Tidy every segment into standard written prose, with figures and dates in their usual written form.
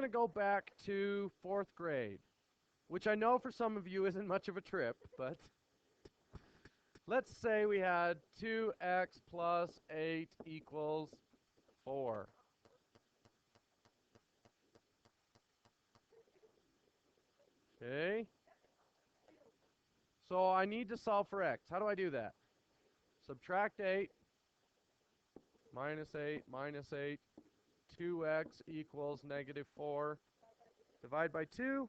to go back to 4th grade, which I know for some of you isn't much of a trip, but let's say we had 2x plus 8 equals 4. Okay? So I need to solve for x. How do I do that? Subtract 8, minus 8, minus 8. 2x equals negative 4. Divide by 2.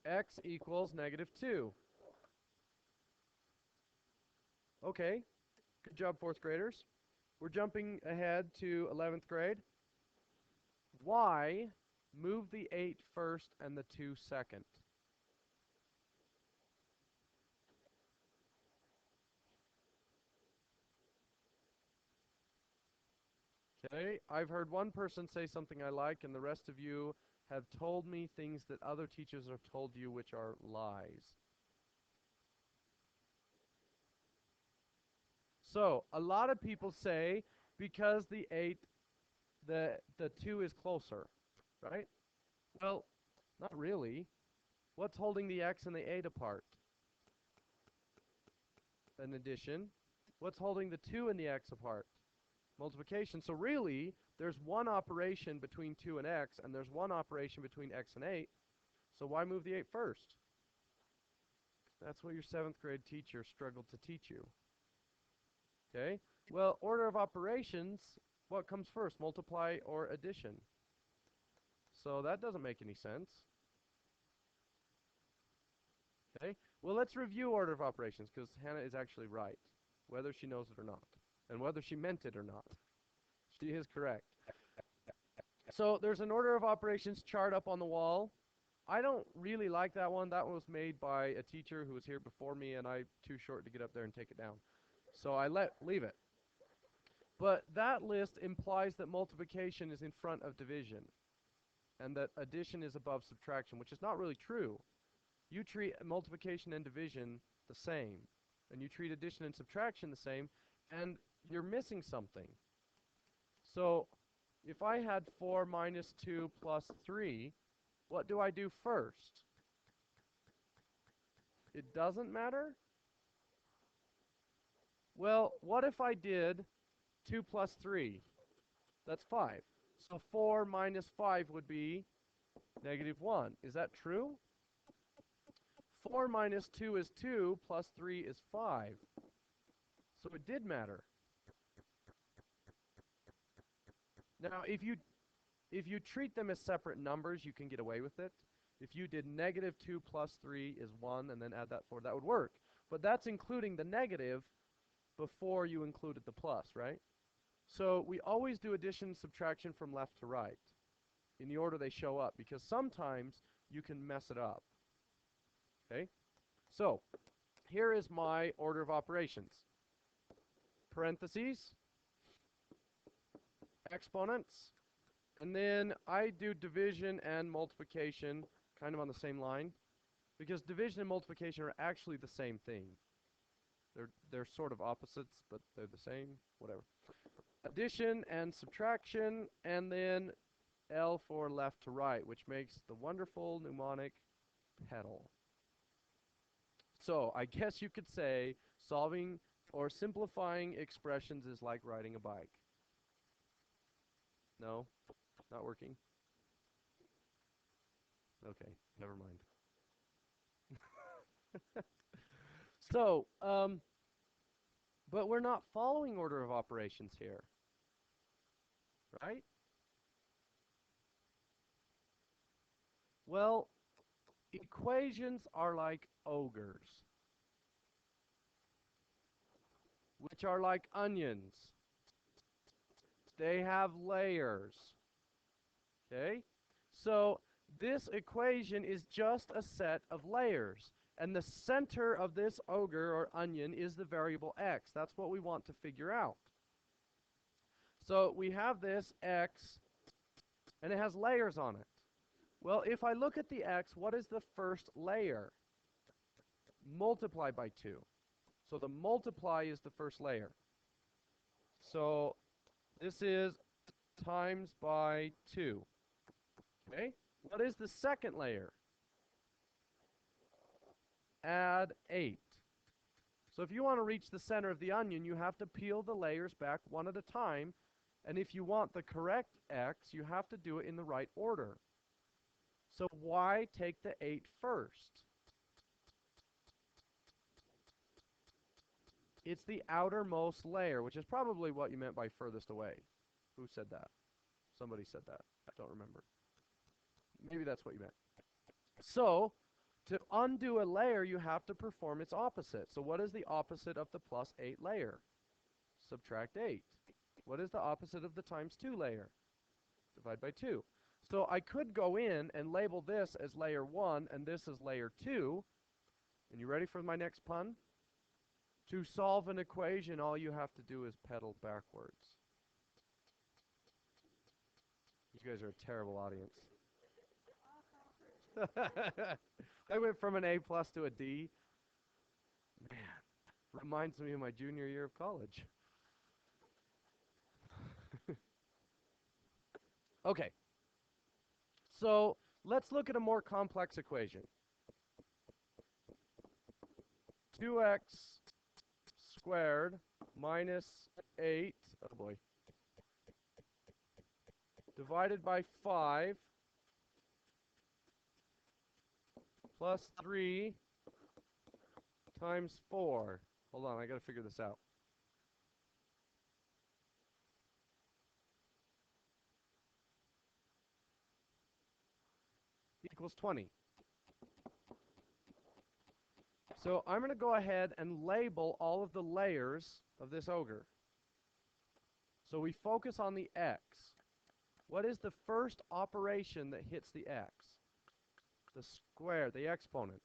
X equals negative 2. Okay, good job, 4th graders. We're jumping ahead to 11th grade. Why move the 8 first and the 2 second? Okay, I've heard one person say something I like, and the rest of you have told me things that other teachers have told you which are lies. So, a lot of people say because the 2 is closer, right? Well, not really. What's holding the x and the 8 apart? An addition. What's holding the 2 and the x apart? Multiplication. So really, there's one operation between 2 and x, and there's one operation between x and 8. So why move the 8 first? That's what your 7th grade teacher struggled to teach you. Okay? Well, order of operations, what comes first, multiply or addition? So that doesn't make any sense. Okay? Well, let's review order of operations, because Hannah is actually right, whether she knows it or not, and whether she meant it or not. She is correct. So there's an order of operations chart up on the wall. I don't really like that one. That one was made by a teacher who was here before me, and I'm too short to get up there and take it down. So I leave it. But that list implies that multiplication is in front of division, and that addition is above subtraction, which is not really true. You treat multiplication and division the same, and you treat addition and subtraction the same, and you're missing something. So if I had 4 minus 2 plus 3, what do I do first? It doesn't matter? Well, what if I did 2 plus 3? That's 5. So 4 minus 5 would be negative 1. Is that true? 4 minus 2 is 2, plus 3 is 5. So it did matter. Now, if you treat them as separate numbers, you can get away with it. If you did negative 2 plus 3 is 1, and then add that 4, that would work. But that's including the negative before you included the plus, right? So we always do addition and subtraction from left to right in the order they show up, because sometimes you can mess it up. Okay? So here is my order of operations. Parentheses, exponents, and then I do division and multiplication kind of on the same line, because division and multiplication are actually the same thing. They're sort of opposites, but they're the same, whatever. Addition and subtraction, and then L for left to right, which makes the wonderful mnemonic pedal. So I guess you could say solving or simplifying expressions is like riding a bike. No? Not working? Okay, never mind. So, but we're not following order of operations here, right? Well, equations are like ogres, which are like onions. They have layers. Okay? So this equation is just a set of layers. And the center of this ogre or onion is the variable x. That's what we want to figure out. So we have this x, and it has layers on it. Well, if I look at the x, what is the first layer? Multiply by 2. So the multiply is the first layer. So this is times by 2. Okay? What is the second layer? Add 8. So if you want to reach the center of the onion, you have to peel the layers back one at a time. And if you want the correct x, you have to do it in the right order. So why take the 8 first? It's the outermost layer, which is probably what you meant by furthest away. Who said that? Somebody said that. I don't remember. Maybe that's what you meant. So, to undo a layer, you have to perform its opposite. So what is the opposite of the plus 8 layer? Subtract 8. What is the opposite of the times 2 layer? Divide by 2. So I could go in and label this as layer 1 and this as layer 2. And you ready for my next pun? To solve an equation, all you have to do is pedal backwards. You guys are a terrible audience. I went from an A plus to a D. Man, reminds me of my junior year of college. Okay, so let's look at a more complex equation. 2x squared minus 8, oh boy, divided by 5 plus 3 times 4. Hold on, I got to figure this out. Equals 20. So I'm going to go ahead and label all of the layers of this ogre. So we focus on the x. What is the first operation that hits the x? The square, the exponent.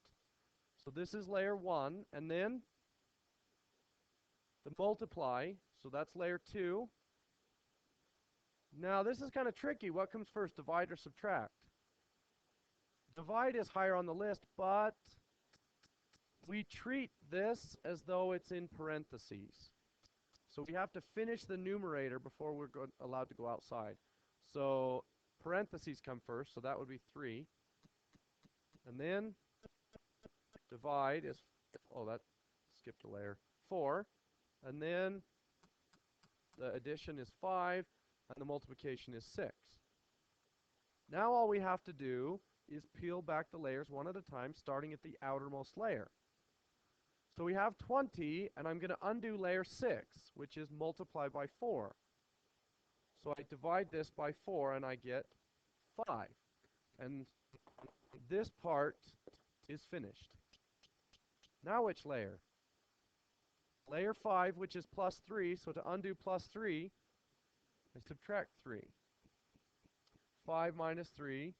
So this is layer 1, and then the multiply, so that's layer 2. Now this is kind of tricky. What comes first, divide or subtract? Divide is higher on the list, but we treat this as though it's in parentheses. So we have to finish the numerator before we're allowed to go outside. So parentheses come first, so that would be 3. And then divide is, oh, that skipped a layer, 4. And then the addition is 5, and the multiplication is 6. Now all we have to do is peel back the layers one at a time, starting at the outermost layer. So we have 20, and I'm going to undo layer 6, which is multiply by 4. So I divide this by 4, and I get 5. And this part is finished. Now which layer? Layer 5, which is plus 3, so to undo plus 3, I subtract 3. 5 minus 3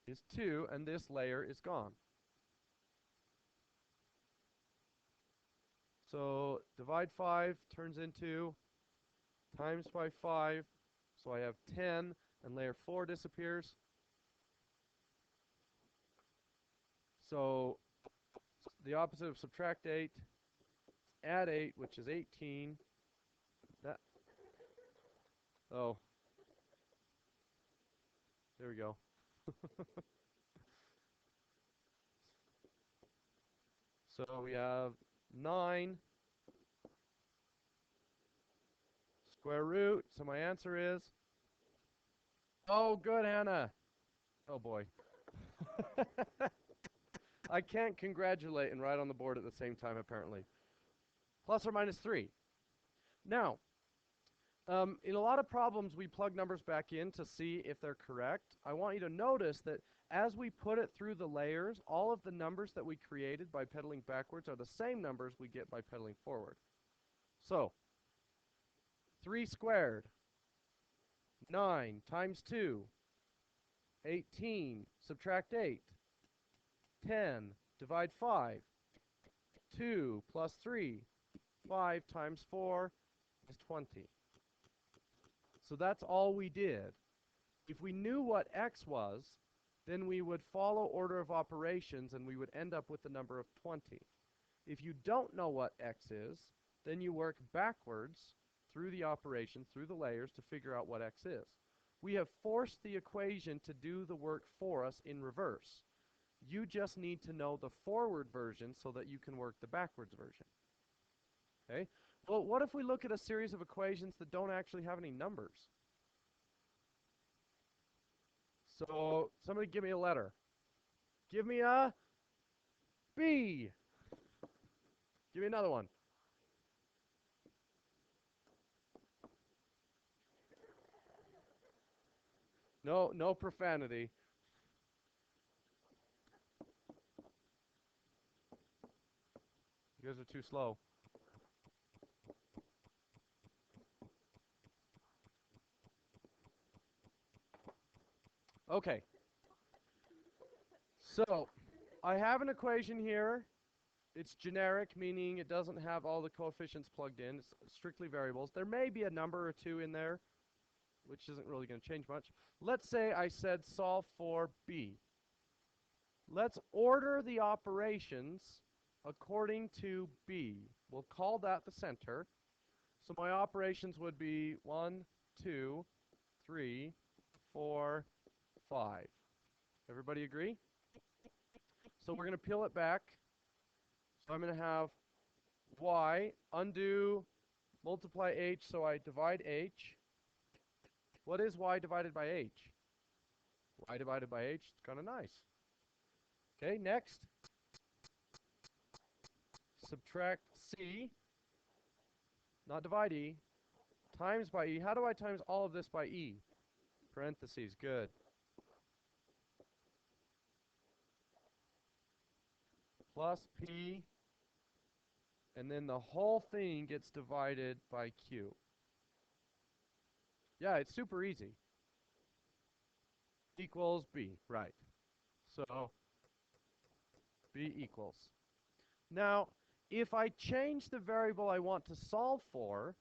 is 2, and this layer is gone. So divide 5 turns into times by 5, so I have 10, and layer 4 disappears. So the opposite of subtract 8, add 8, which is 18. That, oh, there we go. So we have 9 square root. So my answer is, oh, good, Hannah. Oh, boy. I can't congratulate and write on the board at the same time, apparently. Plus or minus 3. Now, in a lot of problems, we plug numbers back in to see if they're correct. I want you to notice that as we put it through the layers, all of the numbers that we created by pedaling backwards are the same numbers we get by pedaling forward. So, 3 squared, 9 times 2, 18, subtract 8, 10, divide 5, 2 plus 3, 5 times 4 is 20. So that's all we did. If we knew what x was, then we would follow order of operations and we would end up with the number of 20. If you don't know what x is, then you work backwards through the operation, through the layers, to figure out what x is. We have forced the equation to do the work for us in reverse. You just need to know the forward version so that you can work the backwards version. Okay? Well, what if we look at a series of equations that don't actually have any numbers? So, somebody give me a letter. Give me a B. Give me another one. No, no profanity. You guys are too slow. Okay. So, I have an equation here. It's generic, meaning it doesn't have all the coefficients plugged in. It's strictly variables. There may be a number or two in there, which isn't really going to change much. Let's say I said solve for B. Let's order the operations according to B. We'll call that the center. So my operations would be 1, 2, 3, 4, 5. Everybody agree? So we're going to peel it back. So I'm going to have y, undo, multiply h, so I divide h. What is y divided by h? Y divided by h, it's kind of nice. Okay, next. Subtract c, not divide e, times by e. How do I times all of this by e? Parentheses, good. Plus p, and then the whole thing gets divided by q. Yeah, it's super easy. Equals b, right. So, b equals. Now, if I change the variable I want to solve for,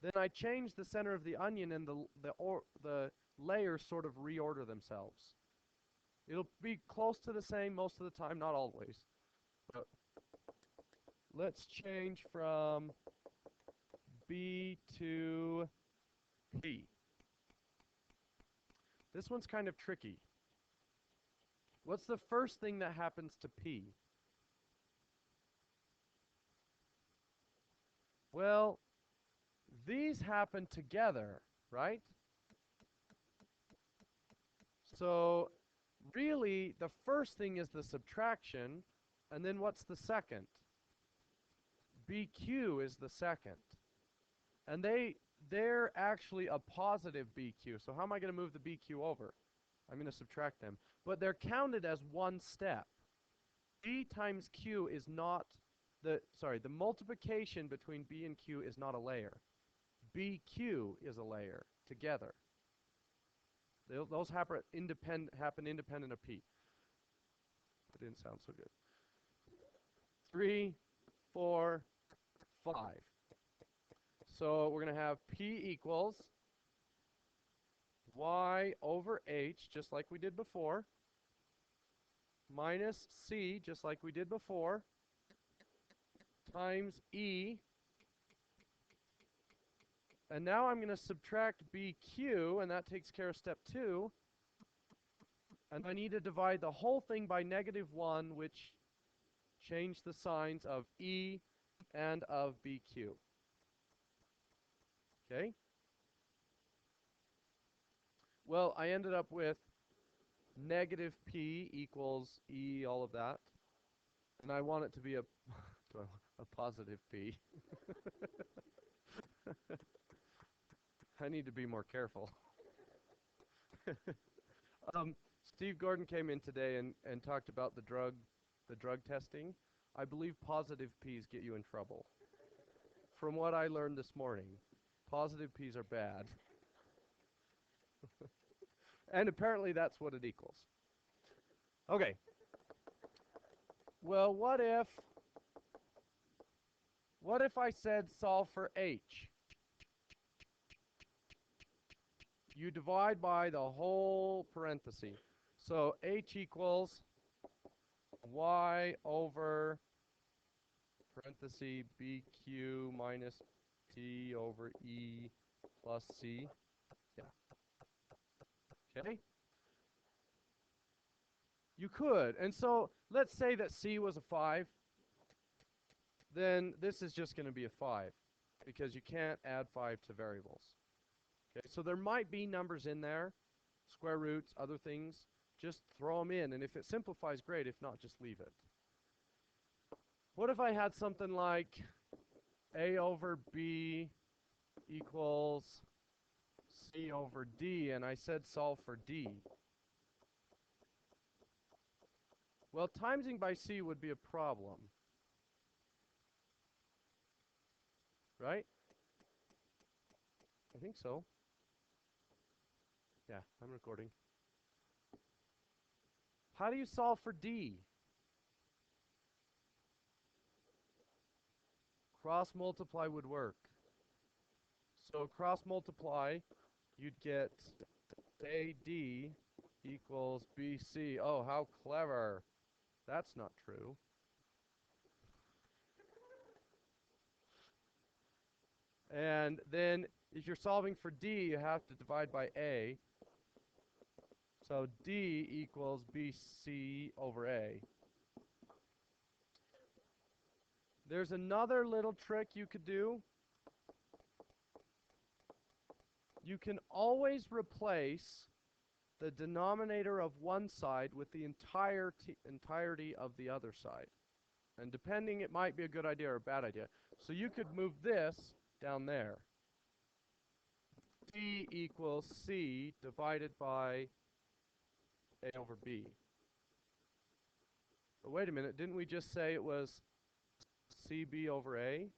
then I change the center of the onion and the layers sort of reorder themselves. It'll be close to the same most of the time, not always. But let's change from B to P. This one's kind of tricky. What's the first thing that happens to P? Well, these happen together, right? So really, the first thing is the subtraction, and then what's the second? BQ is the second. And they're actually a positive BQ. So how am I going to move the BQ over? I'm going to subtract them. But they're counted as one step. B times Q is not the multiplication between B and Q is not a layer. BQ is a layer together. Those happen independent of P. That didn't sound so good. 3, 4, 5. So we're going to have P equals y over h, just like we did before, minus c, just like we did before, times e. And now I'm going to subtract BQ, and that takes care of step 2. And I need to divide the whole thing by -1, which changed the signs of E and of BQ. Okay? Well, I ended up with negative P equals E, all of that. And I want it to be a positive P. I need to be more careful. Steve Gordon came in today and talked about the drug testing. I believe positive P's get you in trouble. From what I learned this morning, positive P's are bad. And apparently that's what it equals. Okay. Well, what if I said solve for h? You divide by the whole parenthesis. So h equals y over parenthesis bq minus t over e plus c. Yeah. Okay? You could. And so let's say that C was a 5. Then this is just going to be a 5 because you can't add 5 to variables. Okay? So there might be numbers in there, square roots, other things. Just throw them in. And if it simplifies, great. If not, just leave it. What if I had something like A over B equals C over D, and I said solve for D? Well, timesing by C would be a problem, right? I think so. Yeah, I'm recording. How do you solve for D? Cross multiply would work. So cross multiply, you'd get AD equals BC. Oh, how clever. That's not true. And then if you're solving for D, you have to divide by A. So D equals BC over A. There's another little trick you could do. You can always replace the denominator of one side with the entirety of the other side. And depending, it might be a good idea or a bad idea. So you could move this down there. D equals C divided by A over B. But wait a minute, didn't we just say it was CB over A?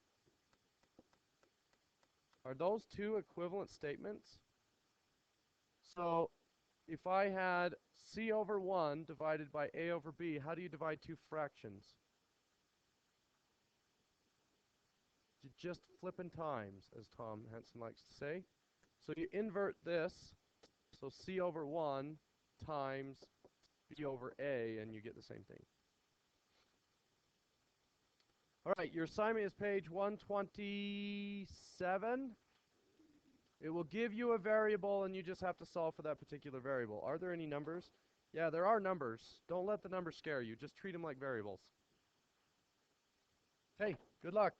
Are those two equivalent statements? So if I had C over 1 divided by A over B, how do you divide two fractions? You just flipping times, as Tom Henson likes to say. So you invert this, so C over 1 times B over A, and you get the same thing. All right, your assignment is page 127. It will give you a variable, and you just have to solve for that particular variable. Are there any numbers? Yeah, there are numbers. Don't let the numbers scare you. Just treat them like variables. Hey, good luck.